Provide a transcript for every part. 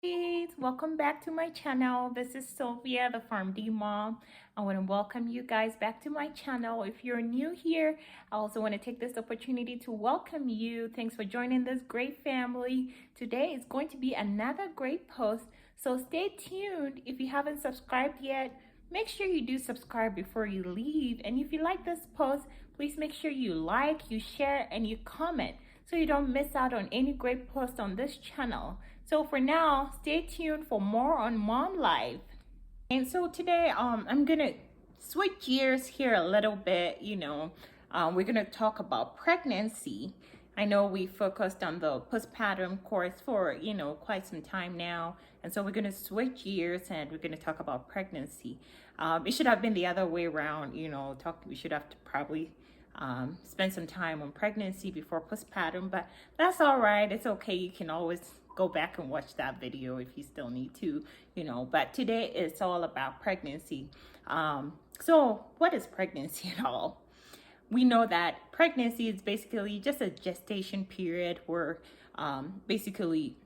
Hey, welcome back to my channel. This is Sylvia, the PharmD mom. I want to welcome you guys back to my channel. If you're new here, I also want to take this opportunity to welcome you. Thanks for joining this great family. Today is going to be another great post, so stay tuned. If you haven't subscribed yet, make sure you do subscribe before you leave. And if you like this post, please make sure you like, you share, and you comment so you don't miss out on any great posts on this channel. So for now, stay tuned for more on Mom Life. And so today, I'm gonna switch gears here a little bit. We're gonna talk about pregnancy. I know we focused on the postpartum course for quite some time now, and so we're gonna switch gears and we're gonna talk about pregnancy. It should have been the other way around. We should have to probably spend some time on pregnancy before postpartum, but that's all right. It's okay. You can always go back and watch that video if you still need to, but today it's all about pregnancy. So what is pregnancy at all? We know that pregnancy is basically just a gestation period where basically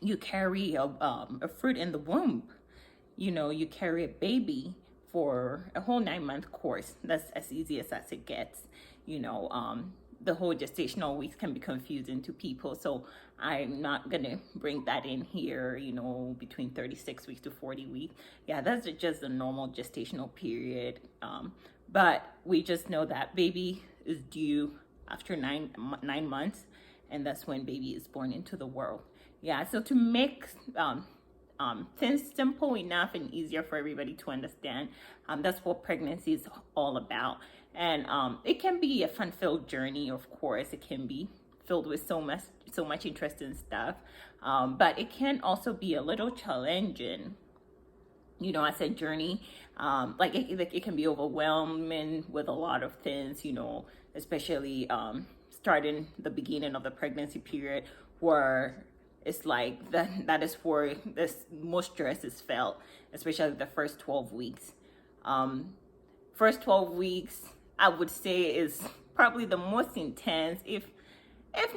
you carry a fruit in the womb. You carry a baby for a whole 9-month course. That's as easy as it gets. The whole gestational weeks can be confusing to people, so I'm not gonna bring that in here. Between 36 weeks to 40 weeks. Yeah, that's just a normal gestational period. But we just know that baby is due after nine months, and that's when baby is born into the world. Yeah, so to make things simple enough and easier for everybody to understand, that's what pregnancy is all about. And it can be a fun-filled journey. Of course, it can be filled with so much interesting stuff, but it can also be a little challenging. I said journey, it can be overwhelming with a lot of things, especially starting the beginning of the pregnancy period, where it's like that is where this most stress is felt, especially the first 12 weeks. First 12 weeks, I would say, is probably the most intense, if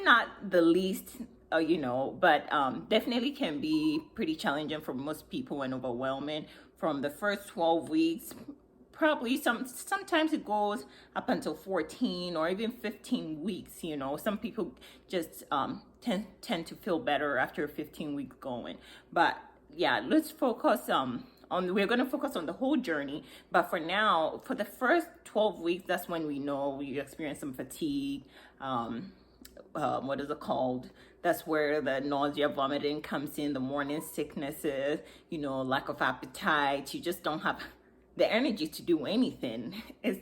not the least, but definitely can be pretty challenging for most people and overwhelming. From the first 12 weeks, probably sometimes it goes up until 14 or even 15 weeks. Some people just tend to feel better after 15 weeks going. But yeah, let's focus we're going to focus on the whole journey. But for now, for the first 12 weeks, that's when we know you experience some fatigue. What is it called? That's where the nausea, vomiting comes in, the morning sicknesses, lack of appetite. You just don't have the energy to do anything.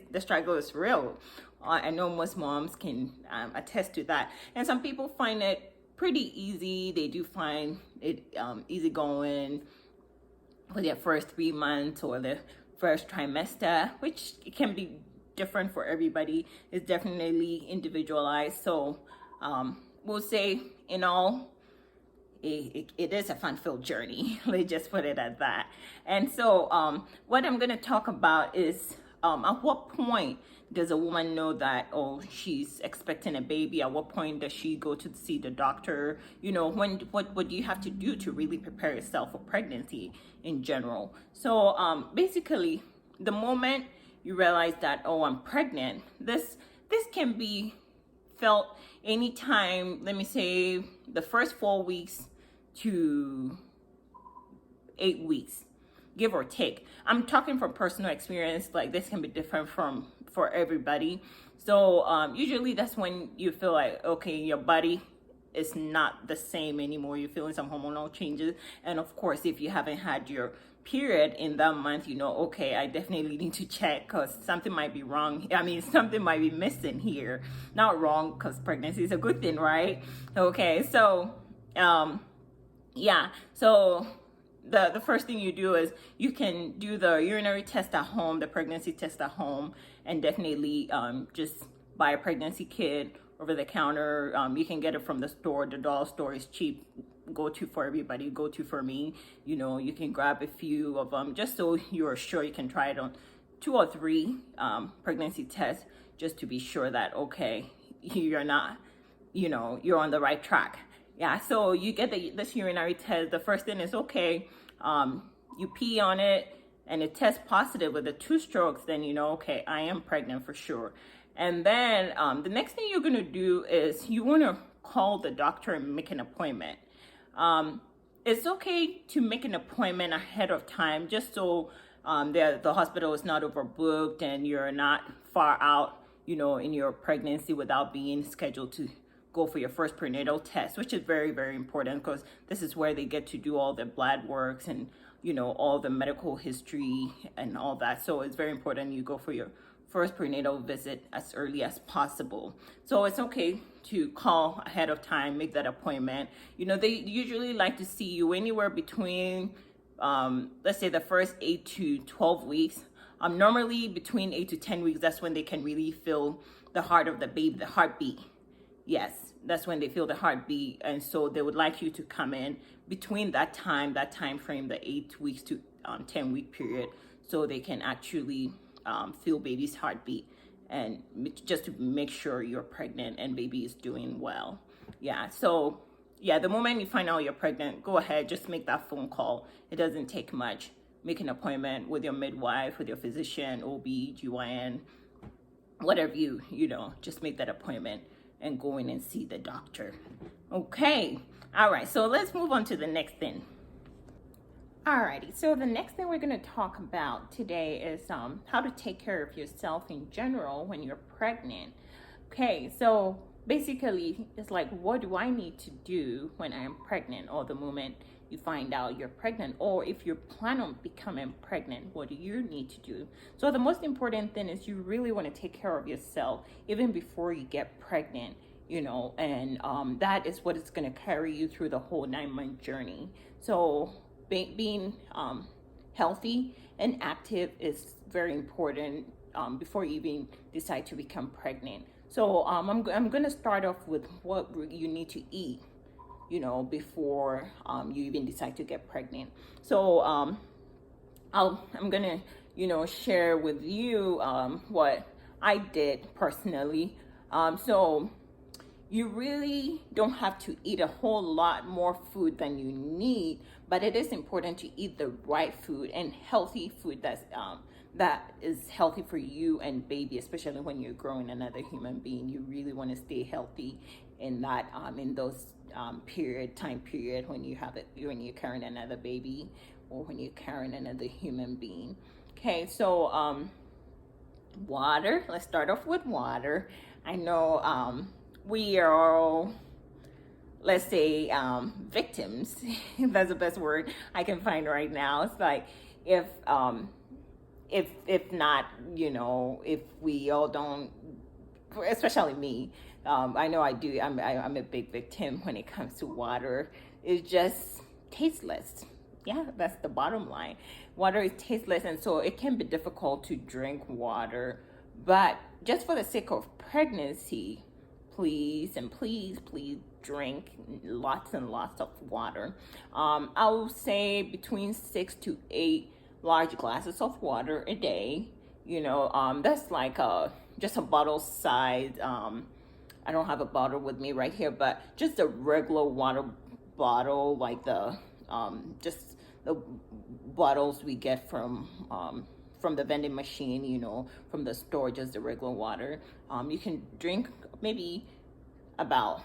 The struggle is real. I know most moms can attest to that. And some people find it pretty easy. They do find it easy going for their first 3 months or the first trimester, which it can be different for everybody. It's definitely individualized. So we'll say in all, it is a fun-filled journey. Let's just put it at that. And so what I'm going to talk about is at what point does a woman know that, oh, she's expecting a baby? At what point does she go to see the doctor? What do you have to do to really prepare yourself for pregnancy in general? So basically, the moment you realize that, oh, I'm pregnant, this can be felt anytime, let me say, the first 4 weeks to 8 weeks, give or take. I'm talking from personal experience. Like, this can be different for everybody. So usually that's when you feel like, okay, your body is not the same anymore. You're feeling some hormonal changes. And of course, if you haven't had your period in that month, okay, I definitely need to check, because something might be wrong. Something might be missing here. Not wrong, because pregnancy is a good thing, right? Okay, so yeah, so the first thing you do is you can do the urinary test at home, the pregnancy test at home, and definitely just buy a pregnancy kit over the counter. You can get it from the store. The dollar store is cheap. Go to for everybody, go to for me. You can grab a few of them just so you're sure. You can try it on 2 or 3 pregnancy tests just to be sure that, okay, you're not, you're on the right track. Yeah, so you get this urinary test. The first thing is okay. You pee on it and it tests positive with the 2 strokes, then you know, okay, I am pregnant for sure. And then the next thing you're gonna do is you wanna call the doctor and make an appointment. It's okay to make an appointment ahead of time just so the hospital is not overbooked and you're not far out, in your pregnancy without being scheduled to go for your first prenatal test, which is very, very important because this is where they get to do all the blood works and, all the medical history and all that. So it's very important you go for your first prenatal visit as early as possible. So it's okay to call ahead of time, make that appointment. They usually like to see you anywhere between, let's say the first 8 to 12 weeks. Normally between 8 to 10 weeks, that's when they can really feel the heart of the baby, the heartbeat. Yes, that's when they feel the heartbeat. And so they would like you to come in between that time frame, the 8 weeks to 10-week period, so they can actually feel baby's heartbeat and just to make sure you're pregnant and baby is doing well. Yeah, so yeah, the moment you find out you're pregnant, go ahead, just make that phone call. It doesn't take much. Make an appointment with your midwife, with your physician, OB, GYN, whatever just make that appointment and go in and see the doctor. Okay, all right, so let's move on to the next thing. Alrighty, so the next thing we're going to talk about today is how to take care of yourself in general when you're pregnant. Okay, so basically it's like, what do I need to do when I'm pregnant, or the moment you find out you're pregnant, or if you plan on becoming pregnant, what do you need to do? So the most important thing is you really want to take care of yourself even before you get pregnant, and that is what is going to carry you through the whole 9-month journey. So being healthy and active is very important before you even decide to become pregnant. So I'm going to start off with what you need to eat, before you even decide to get pregnant. So I'm going to, share with you what I did personally. So you really don't have to eat a whole lot more food than you need, but it is important to eat the right food and healthy food that is healthy for you and baby, especially when you're growing another human being. You really want to stay healthy in that in those time period when you're carrying another baby or when you're carrying another human being. Okay, so water. Let's start off with water. I know we are all, let's say, victims. That's the best word I can find right now. It's like if not, if we all don't, especially me, I know I do. I'm a big victim when it comes to water. It's just tasteless. Yeah, that's the bottom line. Water is tasteless, and so it can be difficult to drink water. But just for the sake of pregnancy, please drink lots and lots of water. I will say between 6 to 8 large glasses of water a day. That's like just a bottle size. I don't have a bottle with me right here, but just a regular water bottle, like just the bottles we get from the vending machine, from the store, just the regular water. You can drink maybe about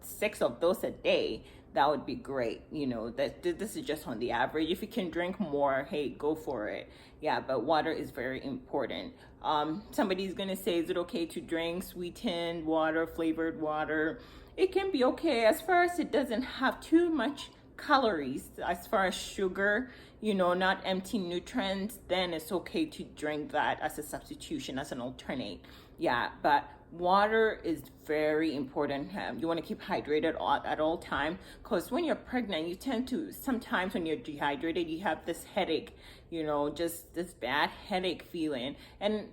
6 of those a day. That would be great. This is just on the average. If you can drink more, hey, go for it. Yeah, but water is very important. Somebody's gonna say, is it okay to drink sweetened water, flavored water? It can be okay as far as it doesn't have too much calories. As far as sugar, not empty nutrients, then it's okay to drink that as a substitution, as an alternate. Yeah, but water is very important. You want to keep hydrated at all time, because when you're pregnant, you tend to, sometimes when you're dehydrated, you have this headache, just this bad headache feeling, and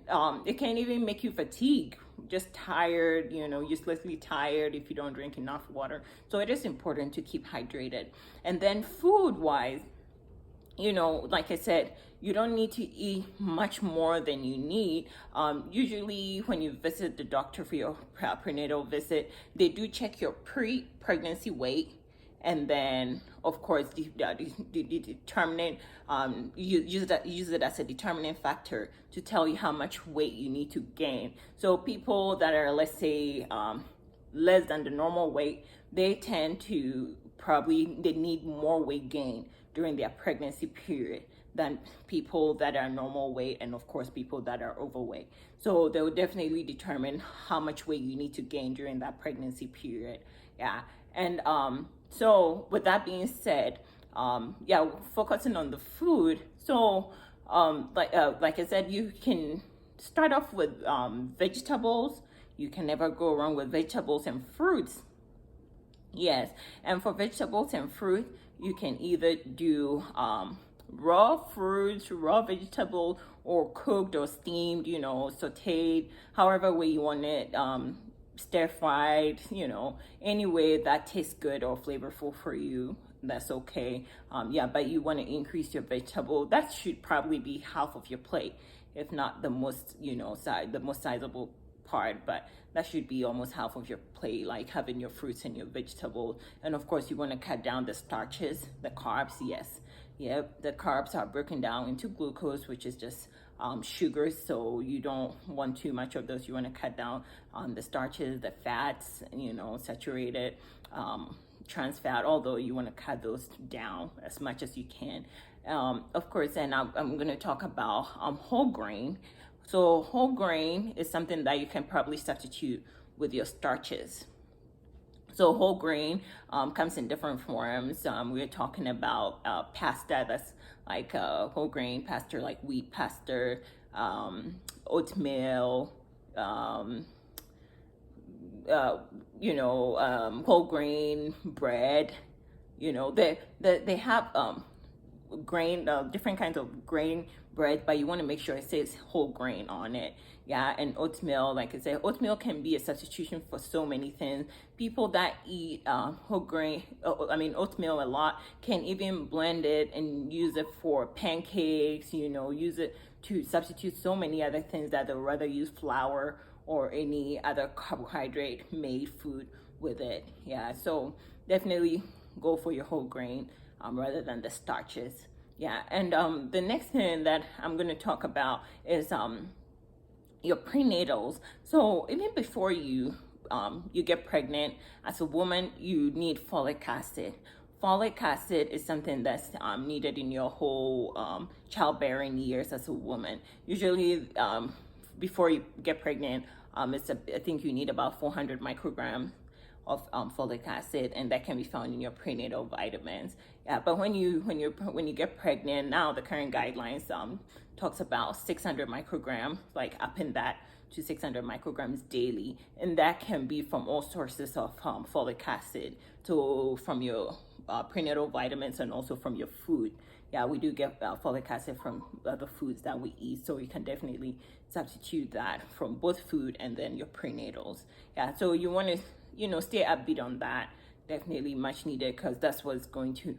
it can even make you fatigue, just tired, uselessly tired if you don't drink enough water. So it is important to keep hydrated. And then food wise, like I said, you don't need to eat much more than you need. Usually when you visit the doctor for your prenatal visit, they do check your pre-pregnancy weight, and then of course the determinant use it as a determining factor to tell you how much weight you need to gain. So people that are, let's say, less than the normal weight, they tend to they need more weight gain during their pregnancy period than people that are normal weight, and of course people that are overweight. So they will definitely determine how much weight you need to gain during that pregnancy period. Yeah. And so with that being said, yeah, focusing on the food. So like I said, you can start off with vegetables. You can never go wrong with vegetables and fruits. Yes, and for vegetables and fruit, you can either do raw fruits, raw vegetable, or cooked or steamed, sauteed, however way you want it, stir fried, any way that tastes good or flavorful for you. That's okay. Yeah, but you want to increase your vegetable. That should probably be half of your plate, if not the most, the most sizable part, but that should be almost half of your plate, like having your fruits and your vegetables. And of course, you want to cut down the starches, the carbs. Yes, yep, the carbs are broken down into glucose, which is just sugar, so you don't want too much of those. You want to cut down on the starches, the fats, saturated, trans fat, although you want to cut those down as much as you can. Of course, and I'm going to talk about whole grain. So whole grain is something that you can probably substitute with your starches. So whole grain comes in different forms. We're talking about pasta that's like whole grain pasta, like wheat pasta, oatmeal, whole grain bread. They have grain, different kinds of grain bread, but you want to make sure it says whole grain on it. Yeah, and oatmeal, like I said, oatmeal can be a substitution for so many things. People that eat whole grain, oatmeal a lot, can even blend it and use it for pancakes, use it to substitute so many other things that they'd rather use flour or any other carbohydrate made food with it. Yeah, so definitely go for your whole grain rather than the starches. Yeah, and the next thing that I'm going to talk about is your prenatals. So even before you get pregnant, as a woman, you need folic acid. Folic acid is something that's needed in your whole childbearing years as a woman. Usually, before you get pregnant, I think you need about 400 micrograms of folic acid, and that can be found in your prenatal vitamins. Yeah, but when you get pregnant, now the current guidelines talks about 600 micrograms, like upping that to 600 micrograms daily, and that can be from all sources of folic acid, so from your prenatal vitamins and also from your food. Yeah, we do get folic acid from the foods that we eat, so you can definitely substitute that from both food and then your prenatals. Yeah, so you want to stay upbeat on that. Definitely much needed, because that's what's going to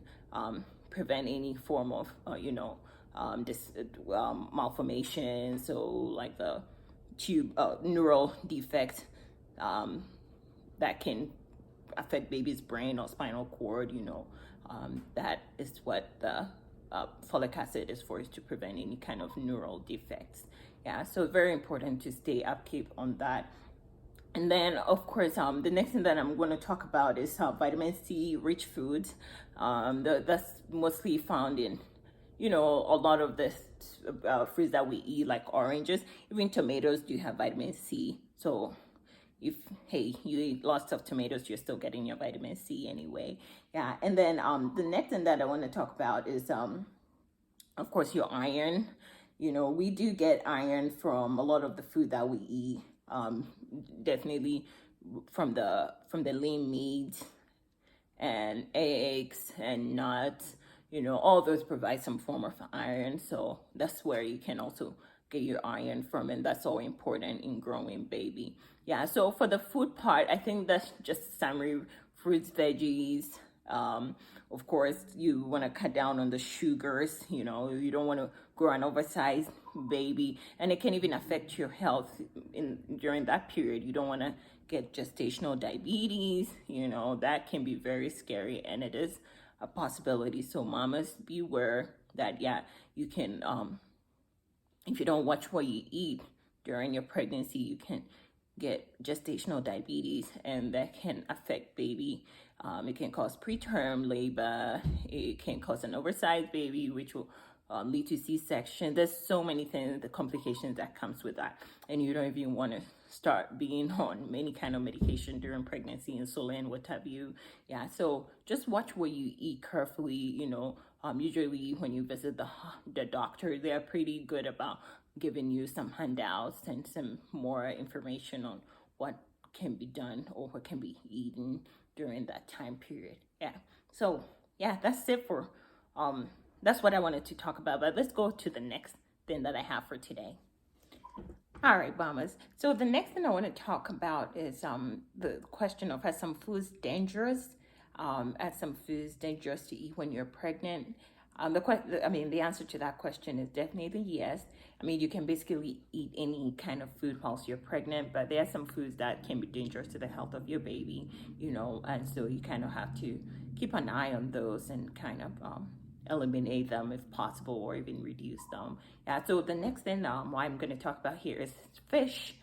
prevent any form of malformation. So like the neural defects that can affect baby's brain or spinal cord. That is what the folic acid is for, is to prevent any kind of neural defects. Yeah, so very important to stay upkeep on that. And then, of course, the next thing that I'm going to talk about is vitamin C rich foods. That's mostly found in, a lot of the fruits that we eat, like oranges. Even tomatoes do have vitamin C. So if, hey, you eat lots of tomatoes, you're still getting your vitamin C anyway. Yeah, and then the next thing that I want to talk about is, of course, your iron. We do get iron from a lot of the food that we eat. Definitely from the lean meat and eggs and nuts, all those provide some form of iron. So that's where you can also get your iron from, and that's all important in growing baby. Yeah, so for the food part, I think that's just summary: fruits, veggies, Of course, you want to cut down on the sugars. You know, you don't want to grow an oversized baby, and it can even affect your health during that period. You don't want to get gestational diabetes. You know, that can be very scary, and it is a possibility. So mamas, beware that, yeah, you can, if you don't watch what you eat during your pregnancy, you can get gestational diabetes, and that can affect baby. It can cause preterm labor. It can cause an oversized baby, which will lead to C-section. There's so many things, the complications that comes with that, and you don't even want to start being on many kind of medication during pregnancy, insulin, what have you. Yeah, so just watch what you eat carefully. You know, usually when you visit the doctor, they're pretty good about giving you some handouts and some more information on what can be done or what can be eaten during that time period. Yeah. So yeah, that's it for that's what I wanted to talk about. But let's go to the next thing that I have for today. All right, mamas. So the next thing I want to talk about is the question of, are some foods dangerous? Are some foods dangerous to eat when you're pregnant? The answer to that question is definitely yes. I mean, you can basically eat any kind of food whilst you're pregnant, but there are some foods that can be dangerous to the health of your baby, you know, and so you kind of have to keep an eye on those and kind of eliminate them if possible, or even reduce them. Yeah, so the next thing I'm going to talk about here is fish.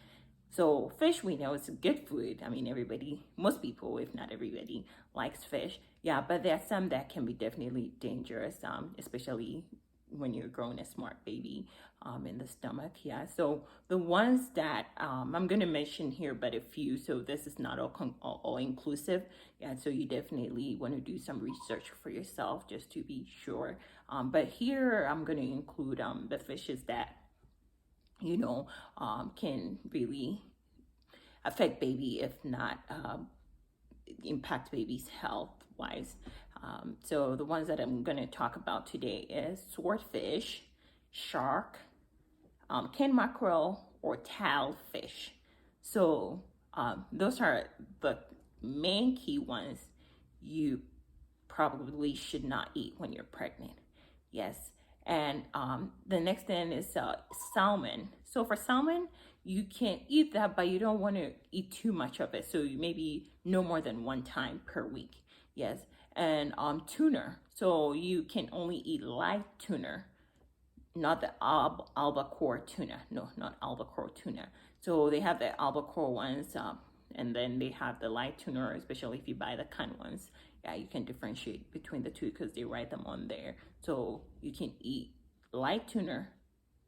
So fish, we know, it's a good food. I mean, most people, if not everybody, likes fish. Yeah, but there are some that can be definitely dangerous, especially when you're growing a smart baby in the stomach. Yeah, so the ones that I'm going to mention here, but a few, so this is not all inclusive. Yeah, so you definitely want to do some research for yourself just to be sure. But here I'm going to include the fishes that, you know, can really affect baby, if not impact baby's health wise. So the ones that I'm going to talk about today is swordfish, shark, king mackerel, or tailed fish. So those are the main key ones you probably should not eat when you're pregnant. Yes. And the next thing is salmon. So for salmon, you can eat that, but you don't want to eat too much of it. So you maybe no more than one time per week. Yes. And tuna. So you can only eat live tuna, not the albacore tuna. No, not albacore tuna. So they have the albacore ones, and then they have the light tuna, especially if you buy the canned ones. Yeah, you can differentiate between the two because they write them on there. So you can eat light tuna,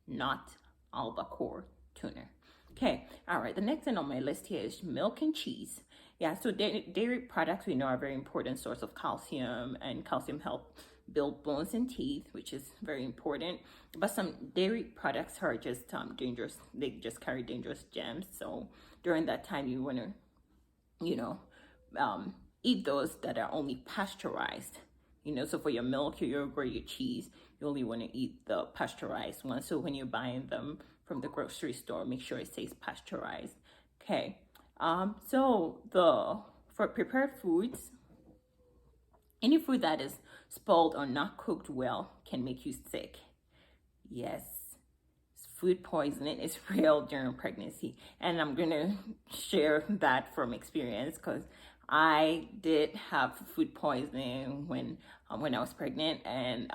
not albacore tuna. Okay, all right, the next thing on my list here is milk and cheese. Yeah, so dairy products we know are a very important source of calcium, and calcium helps build bones and teeth, which is very important. But some dairy products are just dangerous. They just carry dangerous germs. So during that time, you want to, you know, eat those that are only pasteurized. You know, so for your milk, your yogurt, your cheese, you only want to eat the pasteurized ones. So when you're buying them from the grocery store, make sure it says pasteurized. Okay. For prepared foods, any food that is spoiled or not cooked well can make you sick. Yes, food poisoning is real during pregnancy, and I'm gonna share that from experience because I did have food poisoning when I was pregnant, and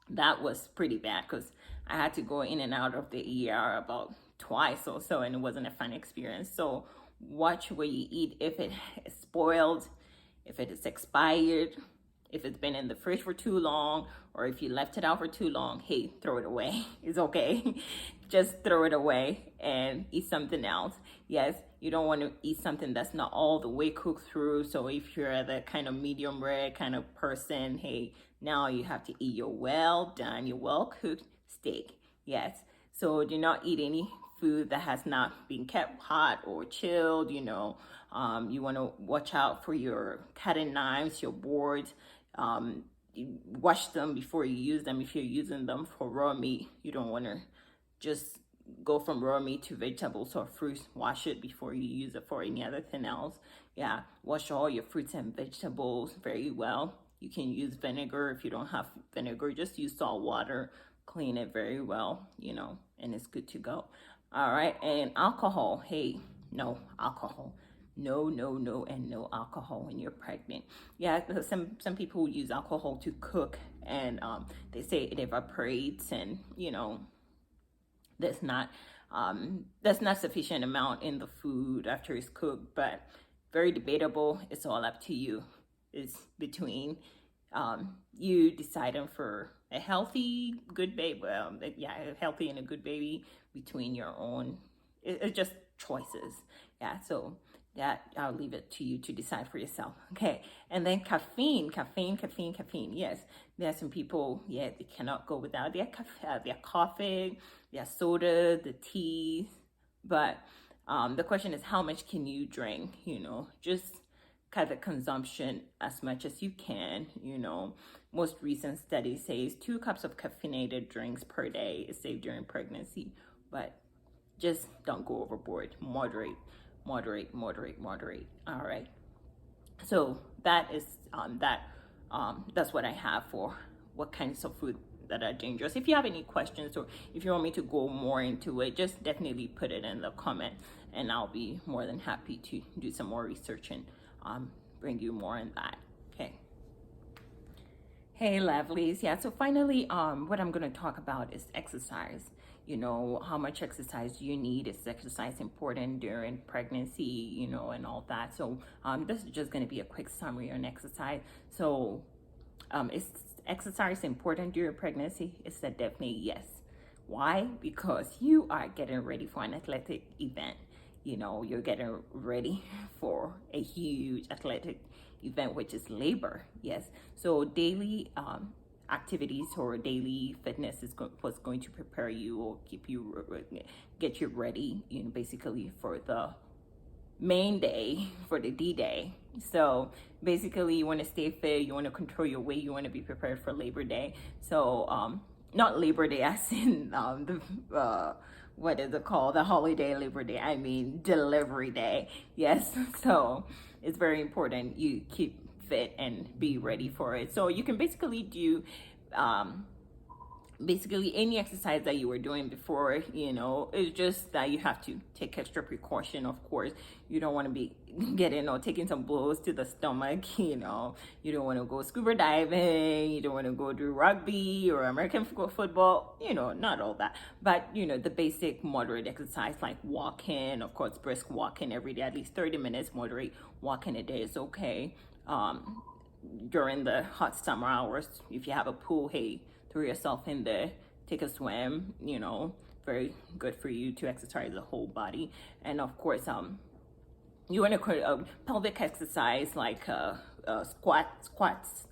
that was pretty bad because I had to go in and out of the ER about twice or so, and it wasn't a fun experience. So watch what you eat. If it is spoiled, if it is expired, if it's been in the fridge for too long, or if you left it out for too long, hey, throw it away. It's okay. Just throw it away and eat something else. Yes, you don't want to eat something that's not all the way cooked through. So if you're the kind of medium rare kind of person, hey, now you have to eat your well done, your well cooked steak. Yes. So do not eat any food that has not been kept hot or chilled. You know, you want to watch out for your cutting knives, your boards. Wash them before you use them. If you're using them for raw meat, you don't want to just go from raw meat to vegetables or fruits, wash it before you use it for any other thing else. Yeah, wash all your fruits and vegetables very well. You can use vinegar. If you don't have vinegar, just use salt water, clean it very well, and it's good to go. All right, and alcohol. Hey, no alcohol. No, no, no, and no alcohol when you're pregnant. Yeah, some people use alcohol to cook, and they say it evaporates, and that's not sufficient amount in the food after it's cooked, but very debatable. It's all up to you. It's between you deciding for a healthy, good baby. A healthy and a good baby between your own. It's just choices. Yeah, so that I'll leave it to you to decide for yourself. Okay, and then caffeine. Yes, there are some people, they cannot go without their coffee, their soda, the tea. But the question is, how much can you drink? Just cut the consumption as much as you can. Most recent study says 2 cups of caffeinated drinks per day is safe during pregnancy, but just don't go overboard. Moderate. All right. So that is that's what I have for what kinds of food that are dangerous. If you have any questions, or if you want me to go more into it, just definitely put it in the comment, and I'll be more than happy to do some more research and bring you more on that. Okay. Hey lovelies. Yeah, so finally what I'm going to talk about is exercise. How much exercise you need. Is exercise important during pregnancy, and all that. So this is just going to be a quick summary on exercise. So is exercise important during pregnancy? It's a definitely yes. Why? Because you are getting ready for an athletic event. You're getting ready for a huge athletic event, which is labor. Yes. So daily activities or daily fitness is what's going to prepare you or get you ready, basically for the main day, for the D-Day. So basically you want to stay fit, you want to control your weight, you want to be prepared for Labor Day. So not Labor Day as in what is it called, the holiday Labor Day, I mean delivery day. Yes. So it's very important you keep fit and be ready for it. So you can basically do any exercise that you were doing before. It's just that you have to take extra precaution. Of course, you don't want to be getting or taking some blows to the stomach. You don't want to go scuba diving, you don't want to go do rugby or American football, not all that, but the basic moderate exercise like walking, of course, brisk walking every day, at least 30 minutes. Moderate walking a day is okay. During the hot summer hours, if you have a pool, hey, throw yourself in there, take a swim. Very good for you to exercise the whole body. And of course, you want to pelvic exercise like squats. Squats,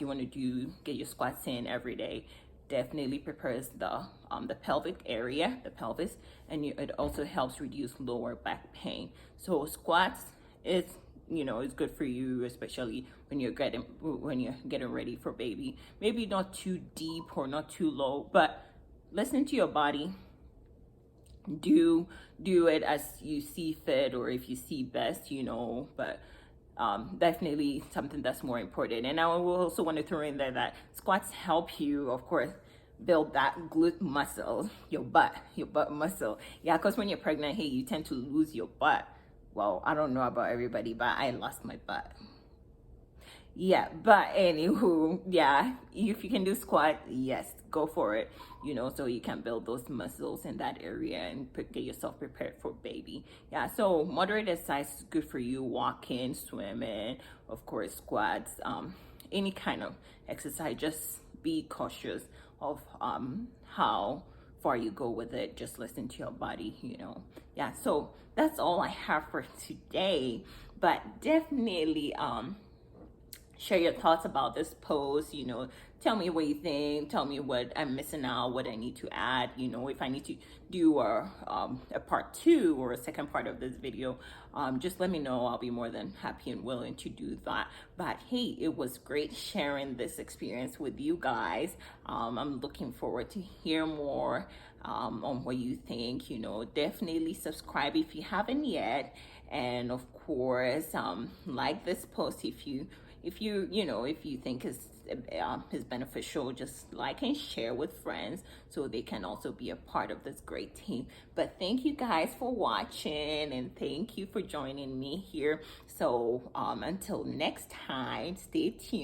you want to get your squats in every day. Definitely prepares the pelvic area, the pelvis, and it also helps reduce lower back pain. So squats is it's good for you, especially when you're getting ready for baby. Maybe not too deep or not too low, but listen to your body. Do it as you see fit, or if you see best, but definitely something that's more important. And I will also want to throw in there that squats help you, of course, build that glute muscle, your butt muscle. Yeah, because when you're pregnant, hey, you tend to lose your butt. Well, I don't know about everybody, but I lost my butt. Yeah, but anywho, yeah, if you can do squat, yes, go for it, so you can build those muscles in that area and get yourself prepared for baby. Yeah, so moderate exercise is good for you. Walking, swimming, of course, squats, any kind of exercise. Just be cautious of how far you go with it. Just listen to your body. Yeah, so that's all I have for today. But definitely share your thoughts about this post. Tell me what you think, tell me what I'm missing out, what I need to add. If I need to do a part two or a second part of this video, just let me know. I'll be more than happy and willing to do that. But hey, it was great sharing this experience with you guys. I'm looking forward to hear more on what you think. Definitely subscribe if you haven't yet, and of course, like this post if you think is beneficial. Just like and share with friends so they can also be a part of this great team. But thank you guys for watching, and thank you for joining me here. So until next time, stay tuned.